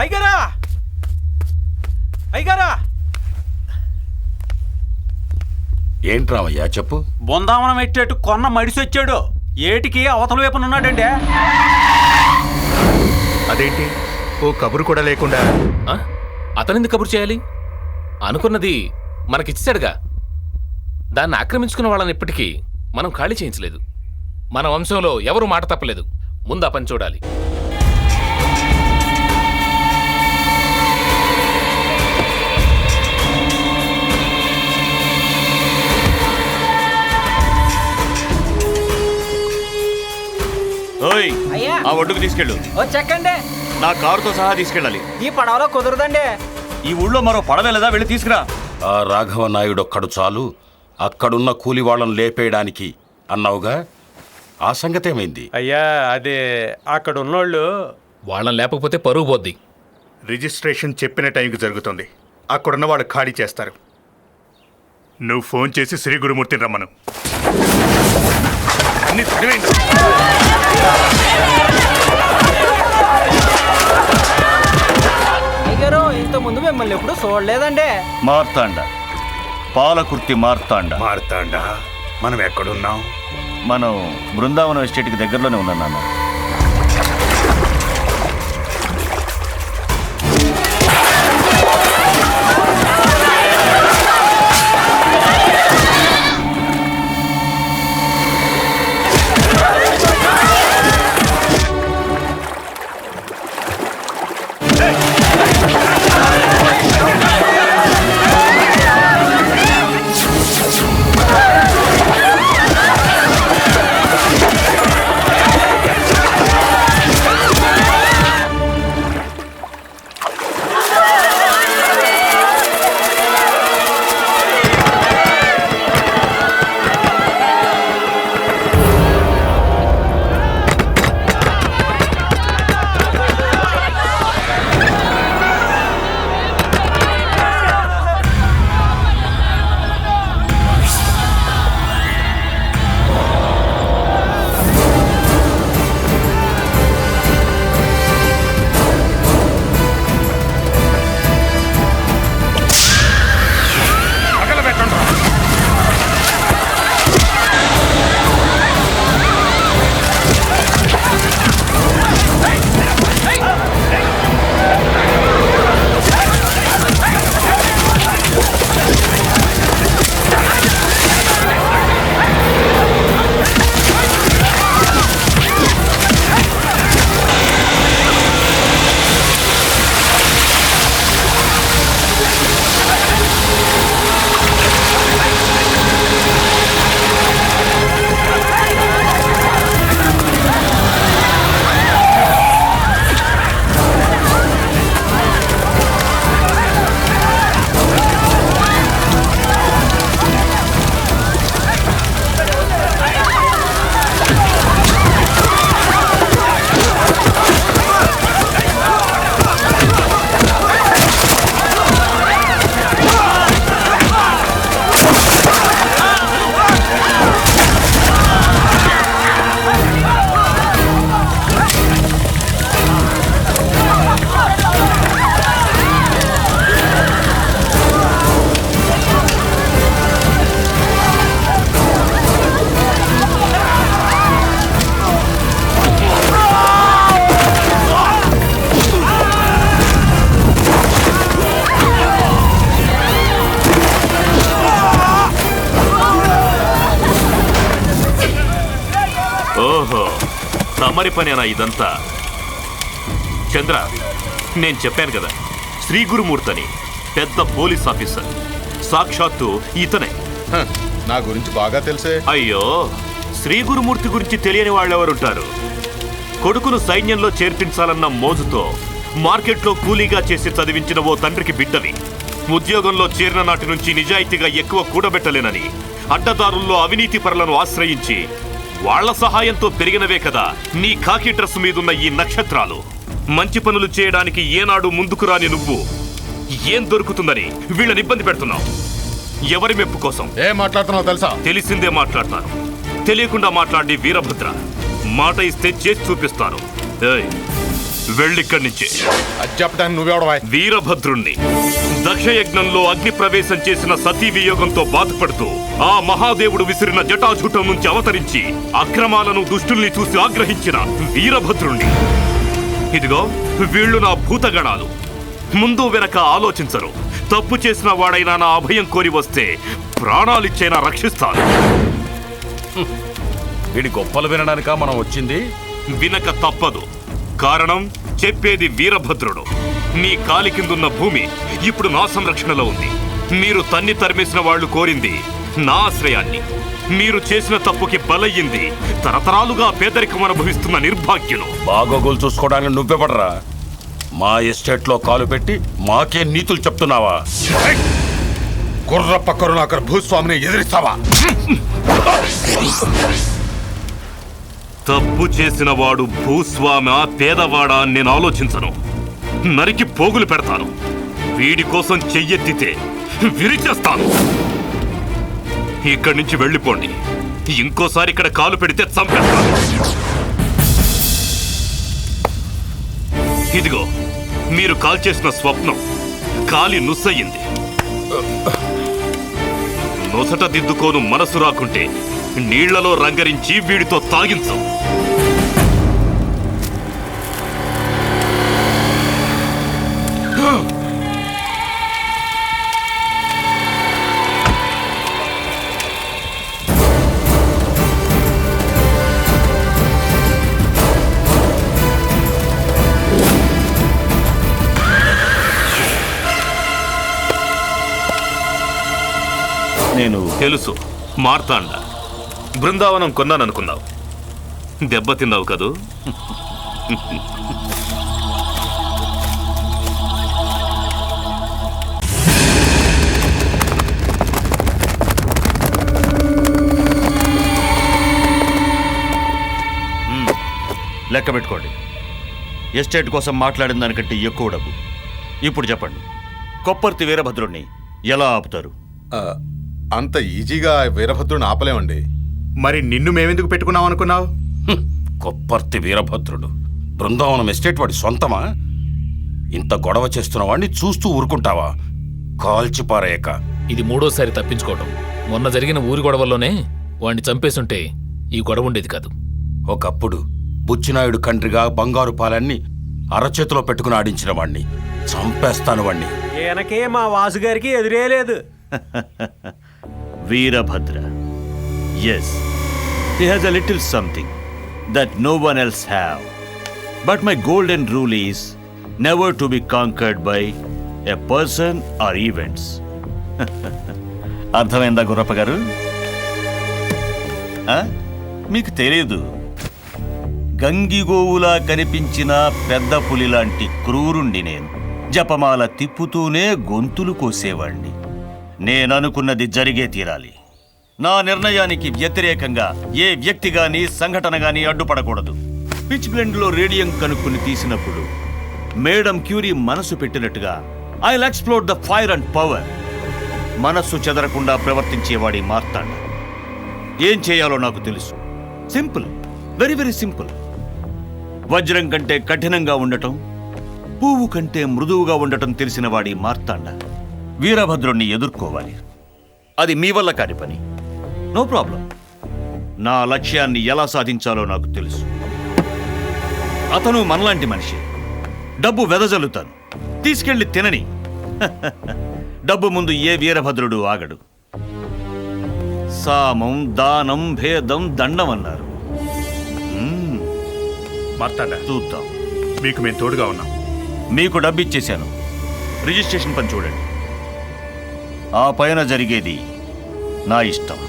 అయ్యగారా అయ్యగారా ఏంట్రావయ్యా చెప్పు. బృందావనం ఎట్టేట్టు కొన్న మడిసి వచ్చాడు. ఏటికి అవతల వైపున ఉన్నాడండి. అదేంటి ఓ కబురు కూడా లేకుండా? అతనెందుకు కబురు చేయాలి? అనుకున్నది మనకిచ్చాడుగా. దాన్ని ఆక్రమించుకున్న వాళ్ళని ఇప్పటికీ మనం ఖాళీ చేయించలేదు. మన వంశంలో ఎవరు మాట తప్పలేదు. ముందు ఆ పని చూడాలి. ఓయ్ ఆ ఒడ్డుకు తీసుకెళ్ళు. చెక్కండి. నా కారుతో సహా తీసుకెళ్ళాలి. ఈ పడవలో కుదరదండి. ఈ ఊళ్ళో మరో పడవేలేదా? వెళ్ళి తీసుకురా. ఆ రాఘవ నాయుడొక్కడు చాలు అక్కడున్న కూలి వాళ్ళని లేపేయడానికి అన్నావుగా. ఆ సంగతేమైంది? అయ్యా అదే అక్కడ ఉన్నోళ్ళు వాళ్ళని లేకపోతే పరుగు పోద్ది. రిజిస్ట్రేషన్ చెప్పిన టైంకి జరుగుతుంది. అక్కడున్న వాళ్ళు ఖాళీ చేస్తారు. నువ్వు ఫోన్ చేసి శ్రీ గురుమూర్తిని రమ్మను. అన్ని చదివేయండి. అయ్యారు ఇంత ముందు మిమ్మల్ని ఎప్పుడు చూడలేదండి. మార్తాండ, పాలకుర్తి మార్తాండ. మారుతాండా, మనం ఎక్కడున్నాం? మనం బృందావనం ఎస్టేట్కి దగ్గరలోనే ఉన్నాం నాన్న. తమరి పనేనా ఇదంతా? చంద్ర, నేను చెప్పాను కదా, శ్రీ గురుమూర్తి పెద్ద పోలీస్ ఆఫీసర్. సాక్షాత్తు ఇతనే. నా గురించి బాగా తెలుసే. అయ్యో, శ్రీ గురుమూర్తి గురించి తెలియని వాళ్ళెవరుంటారు? కొడుకును సైన్యంలో చేర్పించాలన్న మోజుతో మార్కెట్లో కూలీగా చేసి చదివించిన ఓ తండ్రికి బిడ్డవి. ఉద్యోగంలో చేరిన నాటి నుంచి నిజాయితీగా ఎక్కువ కూడబెట్టలేనని అడ్డదారుల్లో అవినీతి పరులను ఆశ్రయించి వాళ్ల సహాయంతో పెరిగినవే కదా నీ కాకి డ్రెస్ మీదున్న ఈ నక్షత్రాలు. మంచి పనులు చేయడానికి ఏనాడు ముందుకు రాని నువ్వు ఏం దొరుకుతుందని వీళ్ళని ఇబ్బంది పెడుతున్నావు. ఎవరి మెప్పు కోసం? ఏం మాట్లాడుతున్నావు తెలుసా? తెలిసిందే మాట్లాడతాను. తెలియకుండా మాట్లాడి వీరభద్ర. మాట ఇస్తే చేసి చూపిస్తాను. వెళ్ళిక్కడి నుంచి. అది చెప్పడానికి నువ్వెవడవా? వీరభద్రుణ్ణి దక్షయజ్ఞంలో అగ్ని ప్రవేశం చేసిన సతీ వియోగంతో బాధపడుతూ ఆ మహాదేవుడు విసిరిన జటాజూటం నుంచి అవతరించి అక్రమాలను దుష్టుల్ని చూసి ఆగ్రహించిన వీరభద్రుణ్ణి. ఇదిగో వీళ్ళు నా భూతగణాలు. ముందు వెనక ఆలోచించరు. తప్పు చేసిన వాడైనా నా అభయం కోరి వస్తే ప్రాణాలిచ్చైనా రక్షిస్తాను. వీడి గొప్పలు వినడానికా మనం వచ్చింది? వినక తప్పదు. కారణం చెప్పేది వీరభద్రుడు. నీ కాలి కిందున్న భూమి ఇప్పుడు నా సంరక్షణలో ఉంది. మీరు తన్ని తరిమేసిన వాళ్ళు కోరింది నా ఆశ్రయాన్ని. మీరు చేసిన తప్పుకి బలయ్యింది తరతరాలుగా పేదరికం అనుభవిస్తున్న నిర్భాగ్యులు. బాగోగులు చూసుకోవడానికి నువ్వెవడరా? మా ఎస్టేట్లో కాలు పెట్టి మాకే నీతులు చెప్తున్నావా? గుర్రప్ప కరుణాకర్ భూస్వామిని ఎదిరిస్తావా? తప్పు చేసిన వాడు భూస్వామి పేదవాడా అని నేను ఆలోచించను. నరికి పోగులు పెడతాను. వీడి కోసం చెయ్యెత్తితే విరిచేస్తాను. ఇక్కడి నుంచి వెళ్ళిపోండి. ఇంకోసారి ఇక్కడ కాలు పెడితే చంపేస్తాను. ఇదిగో మీరు కాల్చేసిన స్వప్నం కాలి నుస్సయ్యింది. నొసట దిద్దుకోను మనసు రాకుంటే నీళ్లలో రంగరించి వీడితో తాగించు. నేను తెలుసు, మార్తాండ. బృందావనం కొన్నాననుకున్నావు. దెబ్బతిన్నావు కదూ. లెక్క పెట్టుకోండి. ఎస్టేట్ కోసం మాట్లాడిన దానికంటే ఎక్కువ డబ్బు. ఇప్పుడు చెప్పండి, కొప్పర్తి వీరభద్రుణ్ణి ఎలా ఆపుతారు? అంత ఈజీగా వీరభద్రుని ఆపలేమండి. మరి నిన్ను మేమెందుకు పెట్టుకున్నాం అనుకున్నావు? కొప్పర్తి వీరభద్రుడు బృందావనం ఎస్టేట్ వాడి సొంతమా? ఇంత గొడవ చేస్తున్న వాడిని చూస్తూ ఊరుకుంటావా? కాల్చిపారేయక. ఇది మూడోసారి తప్పించుకోవటం. మొన్న జరిగిన ఊరి గొడవల్లోనే వాణ్ణి చంపేసుంటే ఈ గొడవ ఉండేది కాదు. ఒకప్పుడు బుచ్చినాయుడు కండ్రిగా బంగారు పాలన్ని అరచేతిలో పెట్టుకుని ఆడించిన వాణ్ణి చంపేస్తాను వాణ్ణి. ఈయనకే మా వాసుగారికి ఎదురేలేదు. Veerabhadra, yes, he has a little something that no one else have. But my golden rule is never to be conquered by a person or events. అర్థమైందా గుర్రప్ప గారు? మీకు తెలియదు, గంగిగోవులా కనిపించిన పెద్ద పులి లాంటి క్రూరుండి నేను. జపమాల తిప్పుతూనే గొంతులు కోసేవాణ్ణి. నేననుకున్నది జరిగే తీరాలి. నా నిర్ణయానికి వ్యతిరేకంగా ఏ వ్యక్తి గాని సంఘటన గాని అడ్డుపడకూడదు. పిచ్ బ్లెండ్లో రేడియం కనుక్కుని తీసినప్పుడు మేడం క్యూరీ మనసు పెట్టినట్టుగా I'll explore the fire and power. మనస్సు చెదరకుండా ప్రవర్తించేవాడి మార్తాండ. ఏం చేయాలో నాకు తెలుసు. Simple, very very simple. వజ్రం కంటే కఠినంగా ఉండటం, పువ్వు కంటే మృదువుగా ఉండటం తెలిసిన వాడి మార్తాండ వీరభద్రుణ్ణి ఎదుర్కోవాలి. అది మీ వల్ల కాని పని. No problem. నా లక్ష్యాన్ని ఎలా సాధించాలో నాకు తెలుసు. అతను మనలాంటి మనిషి. డబ్బు వెదజల్లుతాను, తీసుకెళ్లి తినని. డబ్బు ముందు ఏ వీరభద్రుడు ఆగడు. సామం, దానం, భేదం, దండం అన్నారు. మార్తాండ, చూద్దాం. మీకు మేము తోడుగా ఉన్నాం. మీకు డబ్బు ఇచ్చేశాను. రిజిస్ట్రేషన్ పని చూడండి. ఆ పైన జరిగేది నా ఇష్టం.